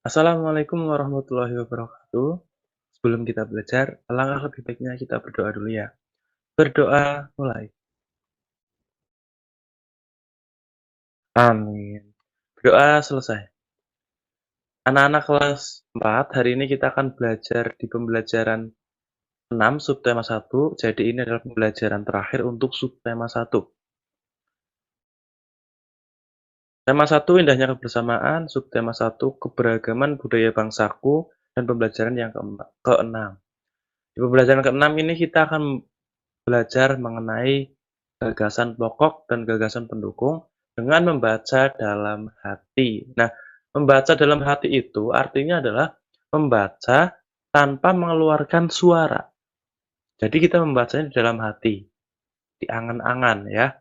Assalamualaikum warahmatullahi wabarakatuh. Sebelum kita belajar, alangkah lebih baiknya kita berdoa dulu ya. Berdoa mulai. Amin. Berdoa selesai. Anak-anak kelas 4, hari ini kita akan belajar di pembelajaran 6 subtema 1. Jadi ini adalah pembelajaran terakhir untuk subtema 1. Tema 1 indahnya kebersamaan, subtema 1 keberagaman budaya bangsaku, dan pembelajaran yang ke-6. Di pembelajaran ke-6 ini kita akan belajar mengenai gagasan pokok dan gagasan pendukung dengan membaca dalam hati. Nah, membaca dalam hati itu artinya adalah membaca tanpa mengeluarkan suara. Jadi kita membacanya di dalam hati, di angan-angan ya.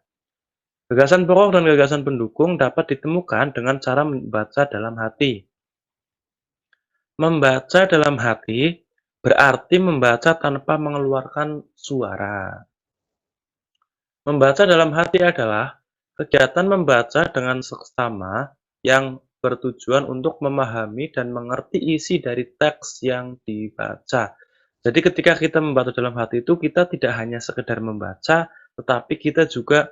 Gagasan pokok dan gagasan pendukung dapat ditemukan dengan cara membaca dalam hati. Membaca dalam hati berarti membaca tanpa mengeluarkan suara. Membaca dalam hati adalah kegiatan membaca dengan seksama yang bertujuan untuk memahami dan mengerti isi dari teks yang dibaca. Jadi ketika kita membaca dalam hati itu kita tidak hanya sekedar membaca, tetapi kita juga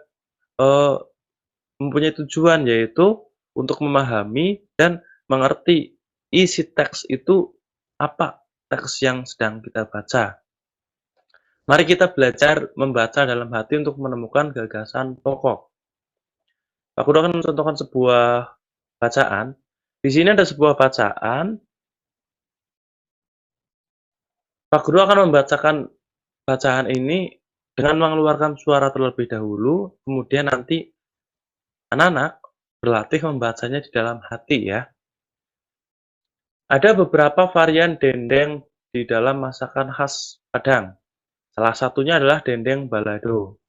mempunyai tujuan yaitu untuk memahami dan mengerti isi teks itu apa teks yang sedang kita baca. Mari kita belajar membaca dalam hati untuk menemukan gagasan pokok. Aku akan mencontohkan sebuah bacaan. Di sini ada sebuah bacaan. Pak Guru akan membacakan bacaan ini dengan mengeluarkan suara terlebih dahulu, kemudian nanti anak-anak berlatih membacanya di dalam hati ya. Ada beberapa varian dendeng di dalam masakan khas Padang. Salah satunya adalah dendeng balado.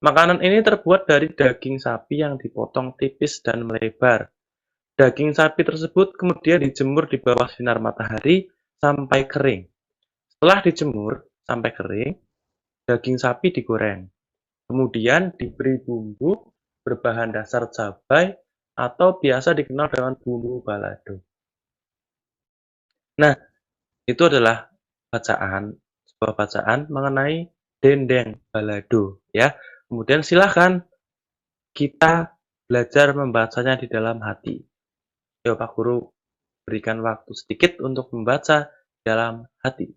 Makanan ini terbuat dari daging sapi yang dipotong tipis dan melebar. Daging sapi tersebut kemudian dijemur di bawah sinar matahari sampai kering. Setelah dijemur sampai kering, daging sapi digoreng. Kemudian diberi bumbu berbahan dasar cabai atau biasa dikenal dengan bumbu balado. Nah, itu adalah sebuah bacaan mengenai dendeng balado ya. Kemudian silahkan kita belajar membacanya di dalam hati. Yuk Pak Guru berikan waktu sedikit untuk membaca dalam hati.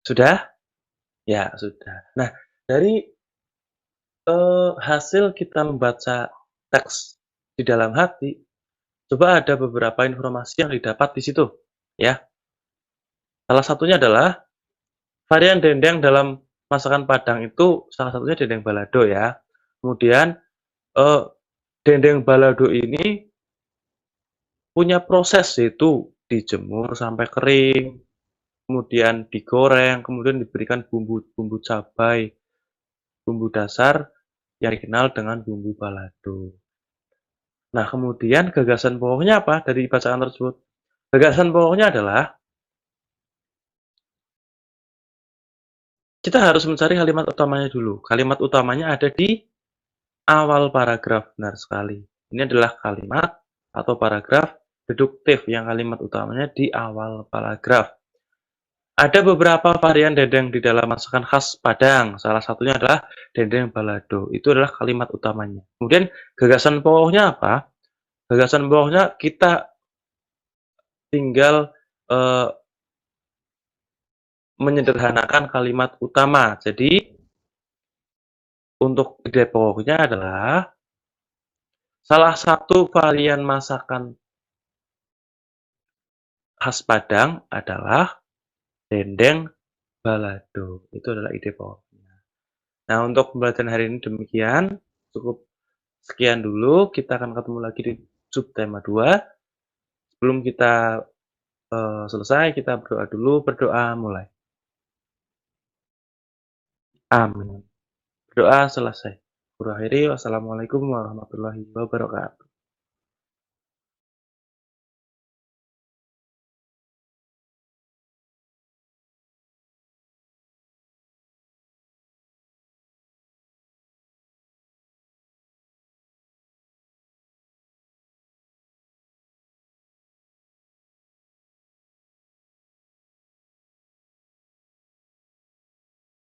Sudah? Ya, sudah. Nah, dari hasil kita membaca teks di dalam hati, coba ada beberapa informasi yang didapat di situ, ya. Salah satunya adalah varian dendeng dalam masakan Padang itu salah satunya dendeng balado ya. Kemudian eh, dendeng balado ini punya proses yaitu dijemur sampai kering, kemudian digoreng, kemudian diberikan bumbu-bumbu cabai, bumbu dasar yang dikenal dengan bumbu balado. Nah, kemudian gagasan pokoknya apa dari bacaan tersebut? Gagasan pokoknya adalah kita harus mencari kalimat utamanya dulu. Kalimat utamanya ada di awal paragraf, benar sekali. Ini adalah kalimat atau paragraf deduktif yang kalimat utamanya di awal paragraf. Ada beberapa varian dendeng di dalam masakan khas Padang. Salah satunya adalah dendeng balado. Itu adalah kalimat utamanya. Kemudian gagasan pokoknya apa? Gagasan pokoknya kita tinggal eh, menyederhanakan kalimat utama. Jadi untuk ide pokoknya adalah salah satu varian masakan khas Padang adalah dendeng balado. Itu adalah ide pokoknya. Nah, untuk pembelajaran hari ini demikian. Cukup sekian dulu. Kita akan ketemu lagi di subtema 2. Sebelum kita selesai, kita berdoa dulu. Berdoa mulai. Amin. Berdoa selesai. Guru akhiri. Wassalamualaikum warahmatullahi wabarakatuh.